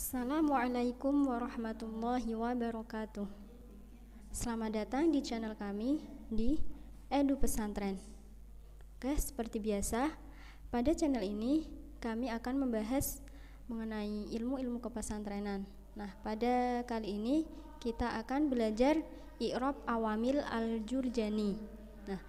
Assalamualaikum warahmatullahi wabarakatuh. Selamat datang di channel kami di Edu Pesantren. Oke, seperti biasa, pada channel ini kami akan membahas mengenai ilmu-ilmu kepesantrenan. Nah, pada kali ini kita akan belajar i'rab awamil al-Jurjani. Nah,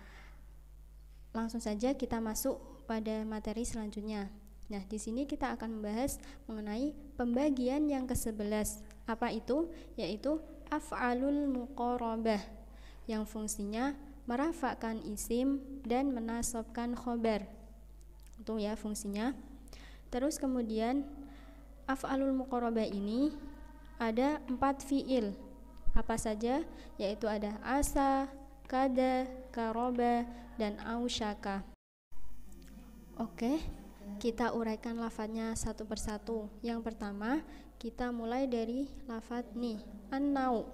langsung saja kita masuk pada materi selanjutnya. Nah, di sini kita akan membahas mengenai pembagian yang ke-11. Apa itu? Yaitu af'alul muqarabah, yang fungsinya merafakkan isim dan menasabkan khobar. Itu ya fungsinya. Terus kemudian af'alul muqarabah ini ada 4 fi'il. Apa saja? Yaitu ada asa, kada, karoba, dan ausyaka. Oke, kita uraikan lafadznya satu persatu. Yang pertama, kita mulai dari lafadz nih, an-nau.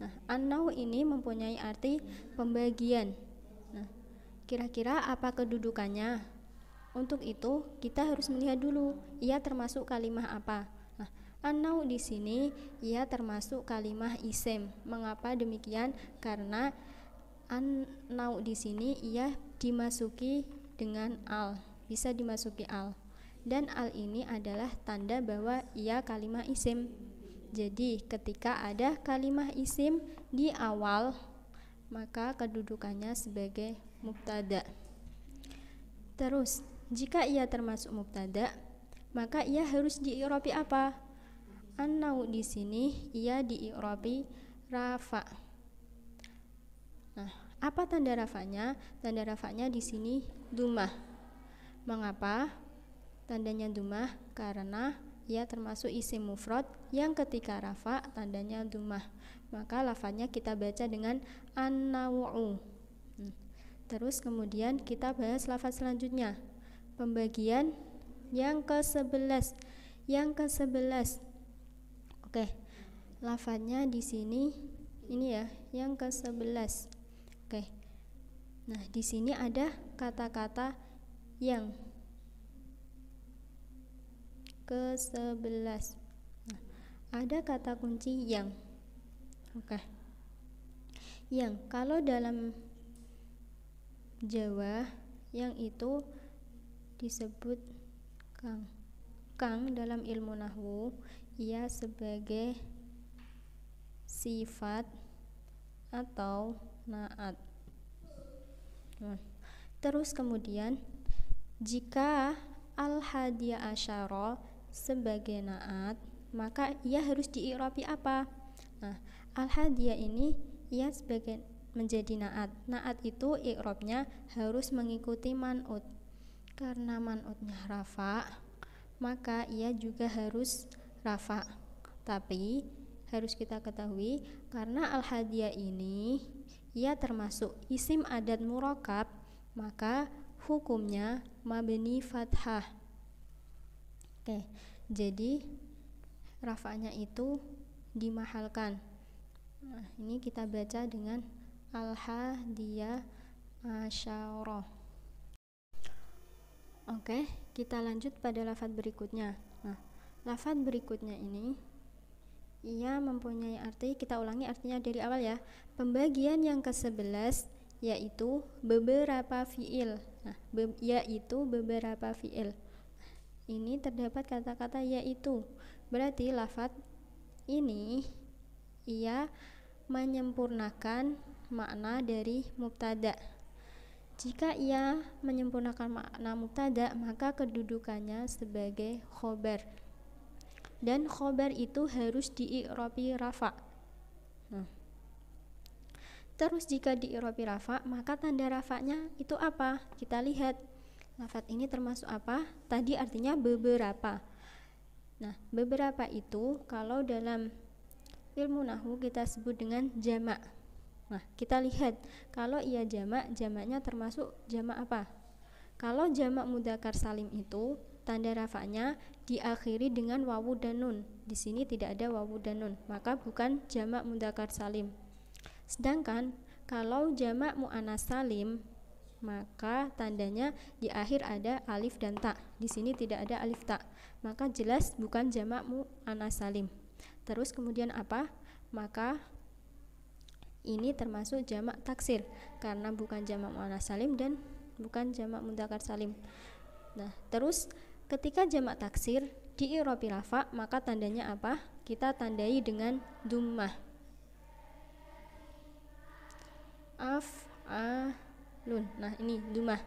Nah, an-nau ini mempunyai arti pembagian. Nah, kira-kira apa kedudukannya? Untuk itu, kita harus melihat dulu, ia termasuk kalimah apa. Nah, an-nau di sini ia termasuk kalimah isim. Mengapa demikian? Karena an-nau di sini ia dimasuki dengan al. Bisa dimasuki al, dan al ini adalah tanda bahwa ia kalimah isim. Jadi ketika ada kalimah isim di awal, maka kedudukannya sebagai mubtada. Terus jika ia termasuk mubtada, maka ia harus dii'rabi apa? An-nau di sini ia dii'rabi rafa. Nah, apa tanda rafanya? Tanda rafanya di sini dhammah. Mengapa tandanya dhammah? Karena ia termasuk isim mufrad yang ketika rafa tandanya dhammah. Maka lafadznya kita baca dengan an-naw'u. Terus kemudian kita bahas lafadz selanjutnya. Pembagian yang ke-11. Yang ke-11. Oke. Lafadznya di sini ini ya, yang ke-11. Oke. Nah, di sini ada kata-kata yang ke-11. Nah, ada kata kunci yang. Oke. Yang kalau dalam Jawa yang itu disebut kang. Kang dalam ilmu nahwu ia sebagai sifat atau naat. Nah, terus kemudian jika al-hadiyah asyara sebagai naat, maka ia harus dii'rabi apa? Nah, al-hadiyah ini ia sebagai menjadi naat. Naat itu i'rabnya harus mengikuti man'ut. Karena man'utnya rafa, maka ia juga harus rafa. Tapi harus kita ketahui karena al-hadiyah ini ia termasuk isim adat murakkab, maka hukumnya mabni fathah. Oke, jadi rafa'nya itu dimahalkan. Nah, ini kita baca dengan al-hadiyah asyarah. Oke, kita lanjut pada lafadz berikutnya. Nah, lafadz berikutnya ini ia mempunyai arti, kita ulangi artinya dari awal ya. Pembagian yang ke-11 yaitu beberapa fi'il. Nah, yaitu beberapa fi'il. Ini terdapat kata-kata yaitu. Berarti lafadz ini ia menyempurnakan makna dari mubtada. Jika ia menyempurnakan makna mubtada, maka kedudukannya sebagai khobar. Dan khobar itu harus dii'rabi rafa. Nah, terus jika dii'rabi rafa, maka tanda rafanya itu apa? Kita lihat lafadz ini termasuk apa? Tadi artinya beberapa. Nah, beberapa itu kalau dalam ilmu nahwu kita sebut dengan jamak. Nah, kita lihat kalau ia jamak, jamaknya termasuk jamak apa? Kalau jamak mudzakkar salim itu tanda rafanya diakhiri dengan wawu dan nun. Di sini tidak ada wawu dan nun, maka bukan jamak mudzakkar salim. Sedangkan kalau jamak muannats salim, maka tandanya di akhir ada alif dan ta. Di sini tidak ada alif ta, maka jelas bukan jamak muannas salim. Terus kemudian apa? Maka ini termasuk jamak taksir karena bukan jamak muannas salim dan bukan jamak mudzakkar salim. Nah, terus ketika jamak taksir di i'rabi rafa, maka tandanya apa? Kita tandai dengan dhammah. Af'alun. Nah, ini dhammah.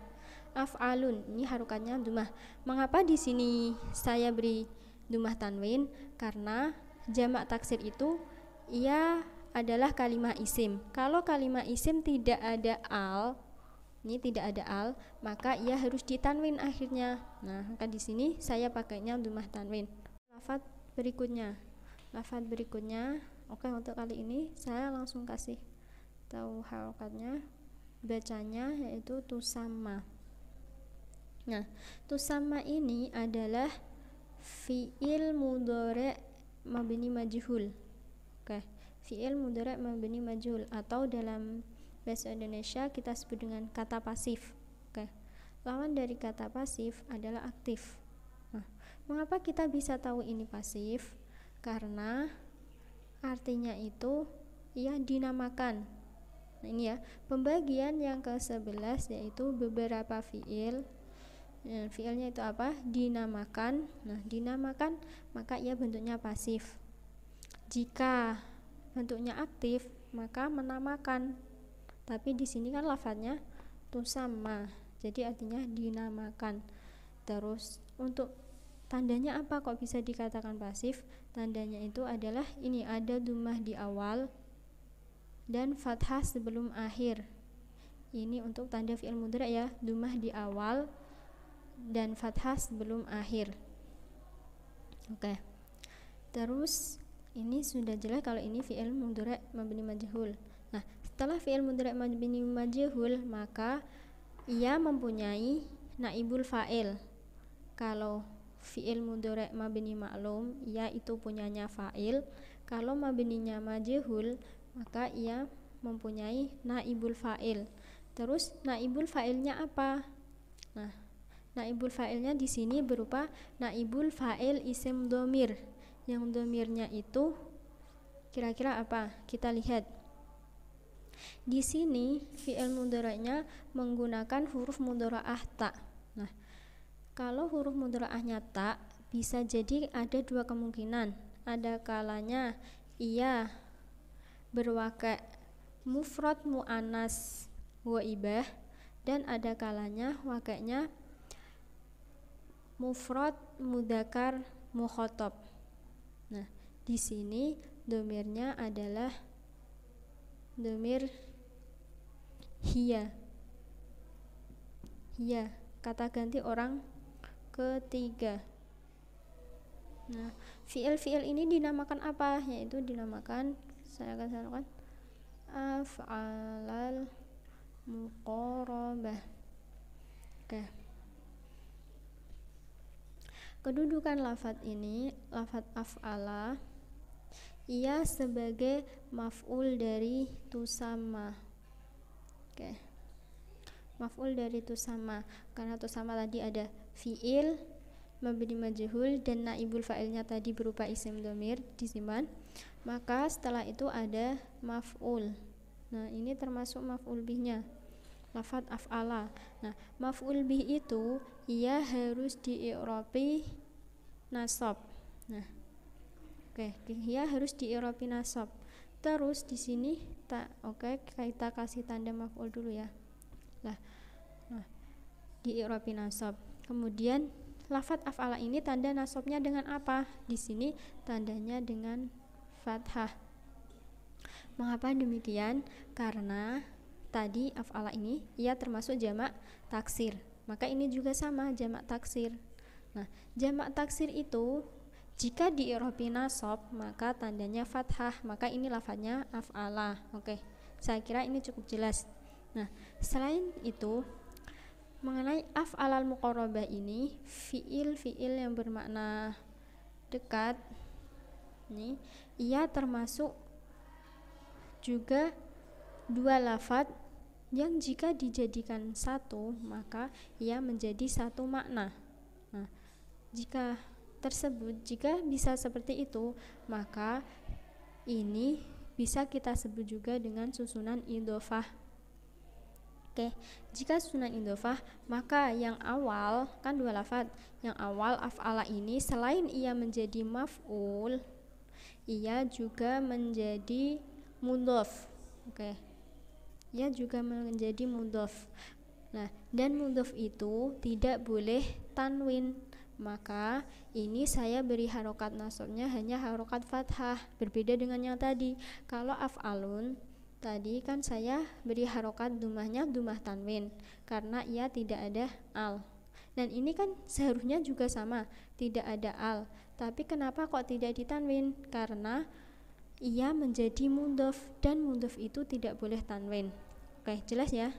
Af'alun. Ini harokatnya dhammah. Mengapa di sini saya beri dhammah tanwin? Karena jamak taksir itu ia adalah kalimah isim. Kalau kalimah isim tidak ada al, ini tidak ada al, maka ia harus ditanwin akhirnya. Nah, maka di sini saya pakainya dhammah tanwin. Lafaz berikutnya. Oke, untuk kali ini saya langsung kasih tahu harokatnya, bacanya yaitu tusamma. Nah, tusamma ini adalah fi'il mudhari' mabni majhul. Oke, fi'il mudhari' mabni majhul atau dalam bahasa Indonesia kita sebut dengan kata pasif. Oke. Lawan dari kata pasif adalah aktif. Nah, mengapa kita bisa tahu ini pasif? Karena artinya itu ia dinamakan. Nah, ini ya, pembagian yang ke-11 yaitu beberapa fi'il. Fi'ilnya itu apa? Dinamakan. Nah, dinamakan maka ia bentuknya pasif. Jika bentuknya aktif, maka menamakan. Tapi di sini kan lafadznya tusamma, jadi artinya dinamakan. Terus untuk tandanya apa kok bisa dikatakan pasif? Tandanya itu adalah ini, ada dhammah di awal dan fathah sebelum akhir. Ini untuk tanda fi'il mudhari' ya, dhammah di awal dan fathah sebelum akhir. Oke. Terus ini sudah jelas kalau ini fi'il mudhari' mabni majhul. Nah, setelah fi'il mudhari' mabni majhul, maka ia mempunyai naibul fa'il. Kalau fi'il mudhari' mabni ma'lum, ia itu punyanya fa'il. Kalau mabninya majhul, maka ia mempunyai naibul fa'il. Terus naibul fa'ilnya apa? Nah, naibul fa'ilnya di sini berupa naibul fa'il isim dhamir. Yang dhamirnya itu kira-kira apa? Kita lihat. Di sini fi'il mudhari'nya menggunakan huruf mudhara'ah ta. Nah, kalau huruf mudhara'ahnya ta, bisa jadi ada dua kemungkinan. Ada kalanya ia berwakai mufrad mu'annas ghaibah dan ada kalanya wakainya mufrad mudzakkar mukhatab. Nah, di sini dhamirnya adalah dhamir hiya. Hiya, kata ganti orang ketiga. Nah, fi'il ini dinamakan apa? Yaitu dinamakan, saya akan sarankan af'alal muqarabah. Oke. Kedudukan lafadz ini, lafadz af'ala, ia sebagai maf'ul dari tusamma. Oke. Maf'ul dari tusamma. Karena tusamma tadi ada fi'il mabni majhul dan naibul fa'ilnya tadi berupa isim dhamir disimpan. Maka setelah itu ada maf'ul. Nah, ini termasuk maf'ul bihnya. Lafadz af'ala. Nah, maf'ul bih itu ia harus di-i'rabi nasab. Nah, oke, ia harus di-i'rabi nasab. Terus di sini kita kasih tanda maf'ul dulu ya. Nah, di-i'rabi nasab. Kemudian lafadz af'ala ini tanda nasabnya dengan apa? Di sini tandanya dengan fathah. Mengapa demikian? Karena tadi af'ala ini ia termasuk jamak taksir. Maka ini juga sama, jamak taksir. Nah, jamak taksir itu jika di-i'rabi nasab maka tandanya fathah. Maka ini lafadznya af'ala. Oke, saya kira ini cukup jelas. Nah, selain itu mengenai af'alal muqarrabah ini, fiil-fiil yang bermakna dekat ini ia termasuk juga dua lafadz yang jika dijadikan satu maka ia menjadi satu makna. Nah, jika bisa seperti itu, maka ini bisa kita sebut juga dengan susunan idhofah. Oke, jika susunan idhofah, maka yang awal kan dua lafadz. Yang awal af'ala ini selain ia menjadi maf'ul, ia juga menjadi mudhof. Oke. Ia juga menjadi mudhof. Nah, dan mudhof itu tidak boleh tanwin. Maka ini saya beri harokat nasabnya hanya harokat fathah, berbeda dengan yang tadi. Kalau af'alun tadi kan saya beri harokat dumahnya dumah tanwin karena ia tidak ada al. Dan ini kan seharusnya juga sama, tidak ada al. Tapi kenapa kok tidak ditanwin? Karena ia menjadi mudhof dan mudhof itu tidak boleh tanwin. Oke, jelas ya?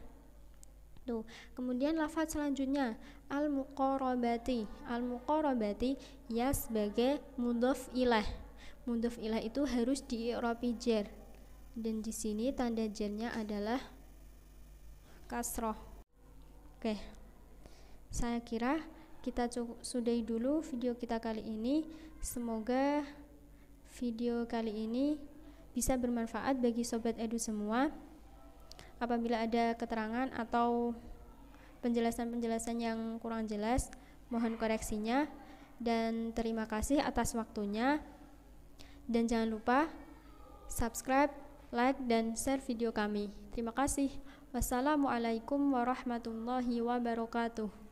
Tuh. Kemudian lafaz selanjutnya al-muqarabati. Al-muqarabati ia sebagai mudhof ilaih. Mudhof ilaih itu harus di-i'rabi jar. Dan di sini tanda jarnya adalah kasroh. Oke. Saya kira kita sudahi dulu video kita kali ini. Semoga video kali ini bisa bermanfaat bagi sobat edu semua. Apabila ada keterangan atau penjelasan-penjelasan yang kurang jelas, mohon koreksinya. Dan terima kasih atas waktunya. Dan jangan lupa subscribe, like, dan share video kami. Terima kasih. Wassalamualaikum warahmatullahi wabarakatuh.